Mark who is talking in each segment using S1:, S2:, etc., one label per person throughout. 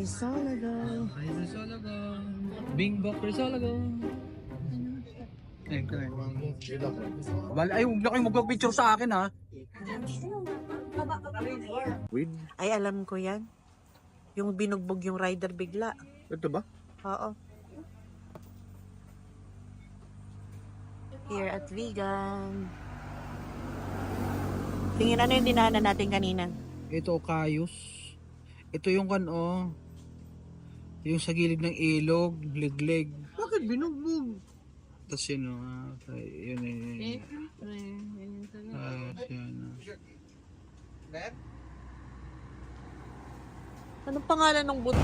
S1: Crisologo.
S2: Ay, Crisologo. Bing Bok Crisologo. Ayun ko na. Ay, huwag na kayong magpapicture sa akin ha.
S1: Ay, alam ko yan. Yung binugbog yung rider bigla.
S2: Ito ba?
S1: Oo. Here at Vegan. Tingin ano yung dinahanan natin kanina?
S2: Ito, Kayus. Ito yung yung sa gilid ng ilog, liglig.
S1: Bakit binugbog?
S2: Tapos yun, yun. Yun.
S1: Anong pangalan ng buto?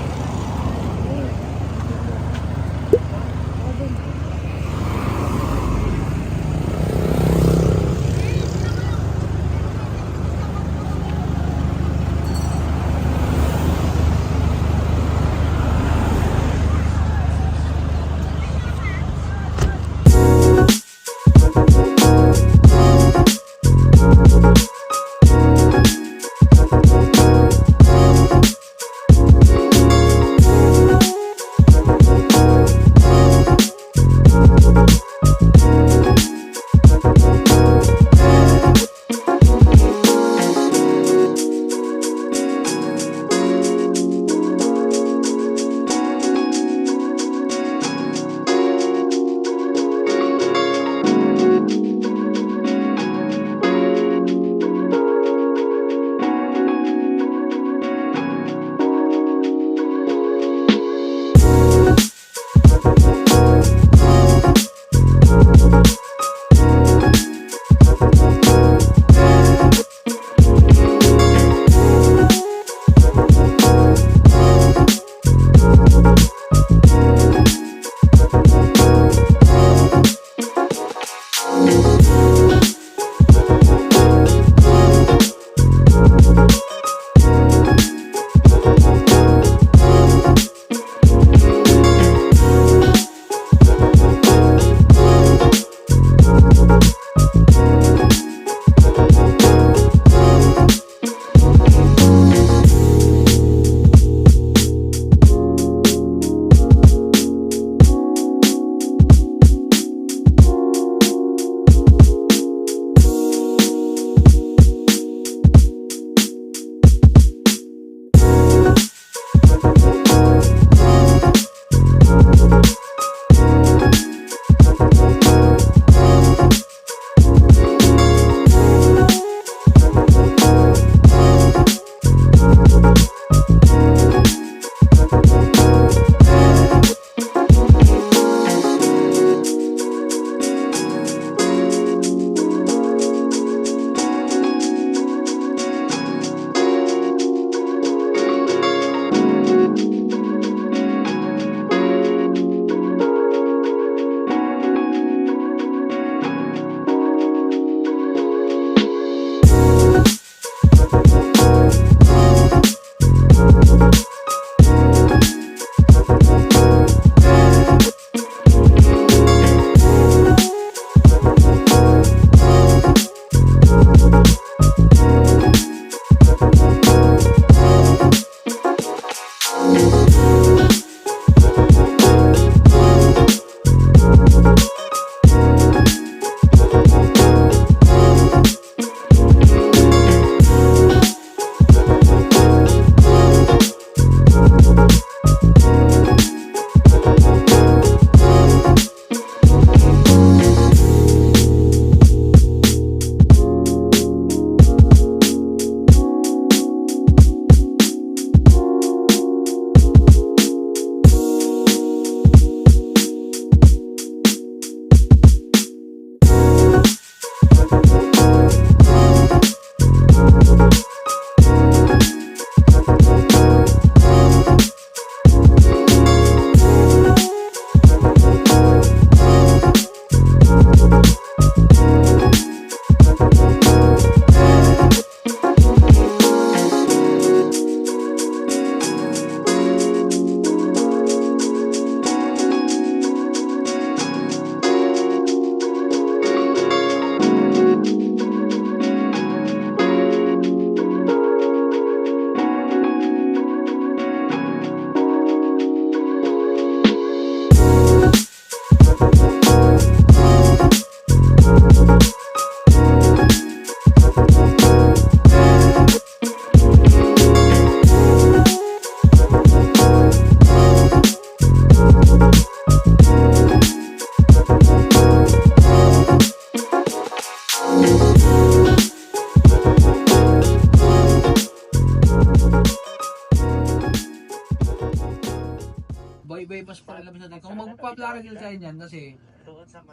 S2: nagpa-plano sila sa inyo kasi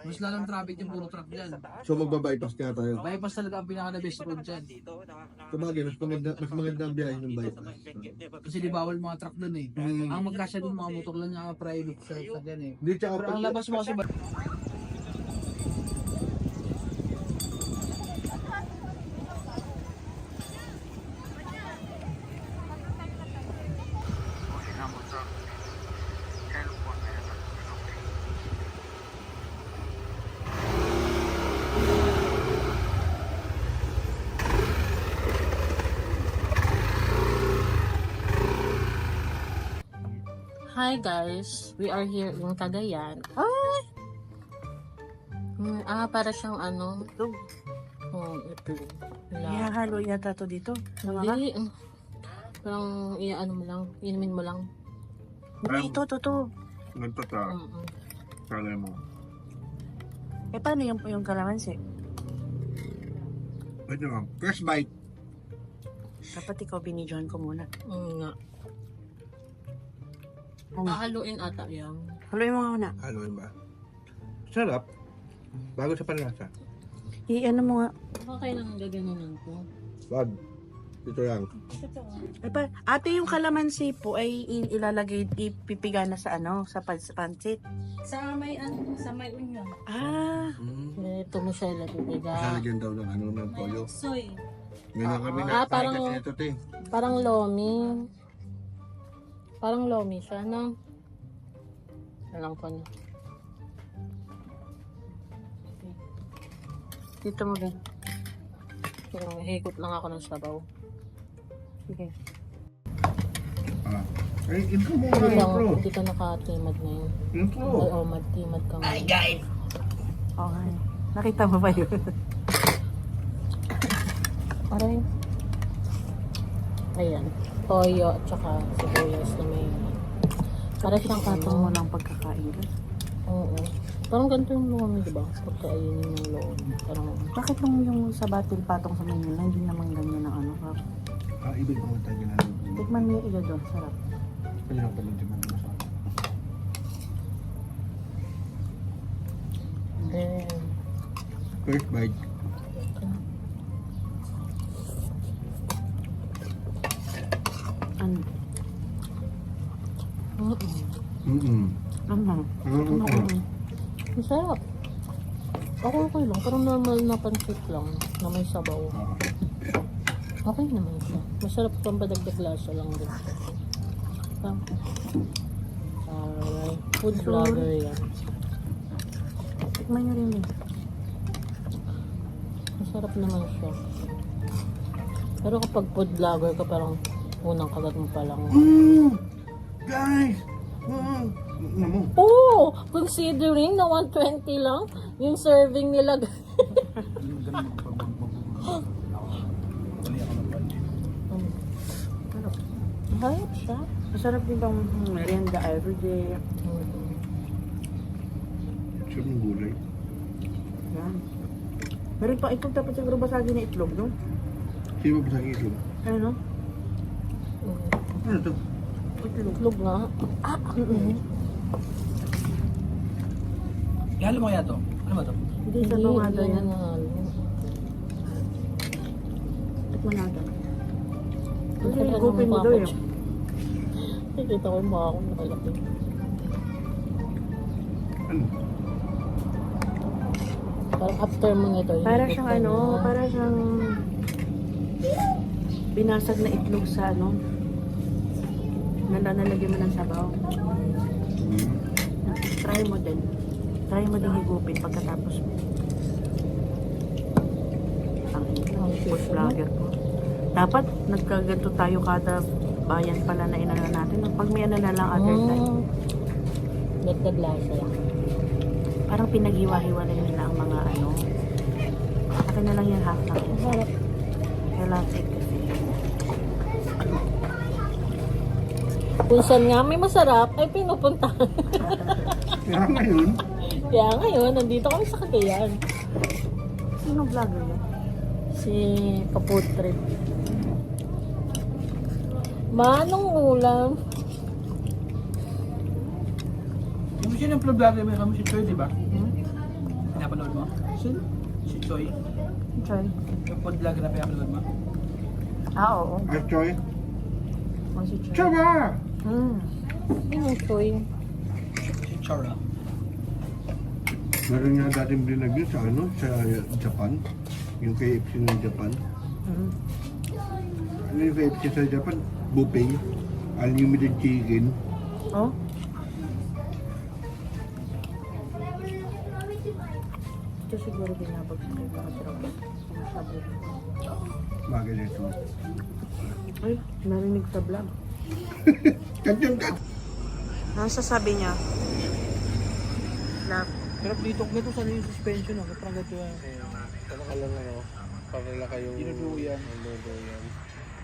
S2: mas lalang traffic yung puro truck dyan.
S3: So magbabypass kaya tayo.
S2: Bypass talaga ang pinaka-best road dyan.
S3: Tumagay, mas maganda ang biyahe ng bypass.
S2: Kasi di bawal mga truck dun eh. Ang magkasya dun mga motor lang yung private sa dyan eh.
S3: Hindi, tsaka
S2: Pero ang labas mo kasi
S4: Hi guys, we are here in Cagayan. Ay! Para siyang ano,
S1: Ito.
S4: ito.
S1: Ihahalo yata to dito. Tama ba?
S4: Hindi. Parang ano mo lang, inumin mo lang.
S1: Hindi, ito.
S3: Ganito ta,
S4: Mm-mm.
S3: kagay mo.
S1: Eh, paano yung kalamansi?
S3: Ito nga, first bite.
S1: Dapat ikaw binidyohan ko muna.
S4: Nga.
S1: Ano?
S4: Haluin ata yan.
S1: Haluin mo nga muna.
S3: Ano yun ba? Sarap. Bago sa panlasa.
S1: I-ano mo nga.
S4: Okay lang gaganunan ko.
S3: Wag. Ito lang.
S1: Eh, ate, yung kalamansi po ay ilalagay, ipipiga na sa ano, sa pansit.
S4: Sa may onion.
S1: Ah,
S4: Ito mo siya ilagay.
S3: Lalagyan daw ng ano ng toyo.
S4: Soy.
S3: Ganyan kami na
S4: parang-
S3: kasi ito te.
S4: Parang lomi. Parang lomi siya, no? Alam ko na. Dito mo rin. Hikot lang ako ng sabaw.
S1: sige.
S3: Ay, intro mo
S4: Hindi
S3: nga,
S4: lang,
S3: intro.
S4: hindi ka nakatimad ngayon.
S3: Intro.
S4: Oo, magtimad ka ngayon.
S1: Okay. Nakita mo ba yun?
S4: Aray. Ayan. Toyo at saka sibuyas na may... Para siyang
S1: Katong mo
S4: katong...
S1: ng pagkakain.
S4: Oo. Parang ganito yung lomi, diba? Pagkainin yung lomi. Parang...
S1: Bakit yung sa batil patong sa Manila, hindi naman ganyan ang ano?
S3: Ibig mo tayo ginagawa.
S1: Tikman mo yung ilo doon, sarap.
S3: Kaya lang pala di man sa
S4: Ayan.
S3: first bite.
S1: Ano?
S3: Mm-mm.
S1: Ano?
S3: Mm-mm.
S4: Masarap. Okay lang. Parang normal na pansit lang na may sabaw. Okay naman siya. Masarap pang padagdag lasa lang din. Alright. Food vlogger yan.
S1: Tikman nyo rin yun.
S4: Masarap naman siya. Pero kapag food vlogger ka, parang unang kagat mo pa lang.
S3: Guys! Mo.
S4: Oh! Considering na 120 lang, yung serving nila. Hayop siya.
S1: Masarap din bang merienda everyday.
S3: Sarap ng gulay.
S1: Yan. Meron pa itlog, dapat siguro basagin na itlog, no?
S3: Sino ba sa itlog?
S1: Ano?
S3: Ano to?
S1: Itlog.
S4: Itlog nga.
S2: Ihalo mo kaya to? Ano ba to?
S1: Hindi sa bangada
S4: Hindi
S1: yan.
S4: nanalo.
S1: Tikman natin. Kasi
S4: Masarap
S1: gupin mo
S4: naman
S1: daw
S4: ako
S1: eh.
S4: siya. Nakikita ko yung mukha ko nakalaki.
S3: Ano?
S4: Parang after mo nito.
S1: Para siyang ano, para siyang binasag na itlog sa ano. Nalagyan mo ng sabaw. Try mo din. Try mo din higupin pagkatapos mo. Ang food vlogger po. Dapat nagkaganto tayo kada bayan pala na inano natin. Pag may ano na lang other time.
S4: Dagdag lasa lang.
S1: Parang pinaghiwa-hiwalay nila ang mga ano. Akin na lang yung half na.
S4: Masarap.
S1: Kailangan take kasi.
S4: Kung saan nga may masarap, ay pinupuntahan.
S3: Kaya ngayon,
S4: Kaya ngayon, nandito kami sa Cagayan.
S1: Sino vlogger yun?
S4: Si Kaputrip. Manong ulam.
S2: Yung Sino yung vlogger may kami si Choi, di ba?
S1: Hmm?
S2: Pinapanood mo?
S1: Sino?
S2: Si Choi.
S1: Choy.
S2: Yung food vlogger na pinapanood mo?
S1: Oo.
S3: Ay, Choy.
S1: Oh, si Choy.
S3: Chaba!
S1: Hmm.
S4: Sino Choy?
S2: Si Chora.
S3: Meron nga dating binag yun sa ano, sa Japan. Yung KFC ng Japan.
S1: Hmm.
S3: Ano yung KFC sa Japan? Buffet. Unlimited chicken.
S1: Oh? Ito siguro binabag sa kayo kasi raw. Masabi.
S3: Bagay nito.
S1: Ay, narinig sa vlog.
S3: Kanyan ka!
S1: Ano sasabi niya? Love.
S2: Pero dito, ganito sana yung suspension ako. Parang ganito yan.
S3: Talaga lang ano, para lang kayong...
S2: Dinuduyan.
S3: Dinuduyan.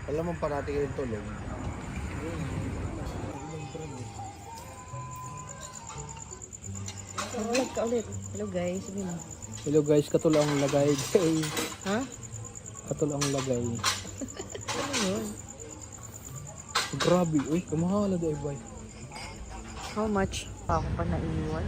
S3: Alam mo parati kayong tulog.
S1: Vlog ka ulit. Hello guys, sabi mo.
S2: Hello guys, katulo ang lagay.
S1: Ha?
S2: Katulo ang lagay.
S1: Ano yun?
S2: Grabe, uy, kamahala daw, boy.
S1: How much? Pa ako pa naiiwan.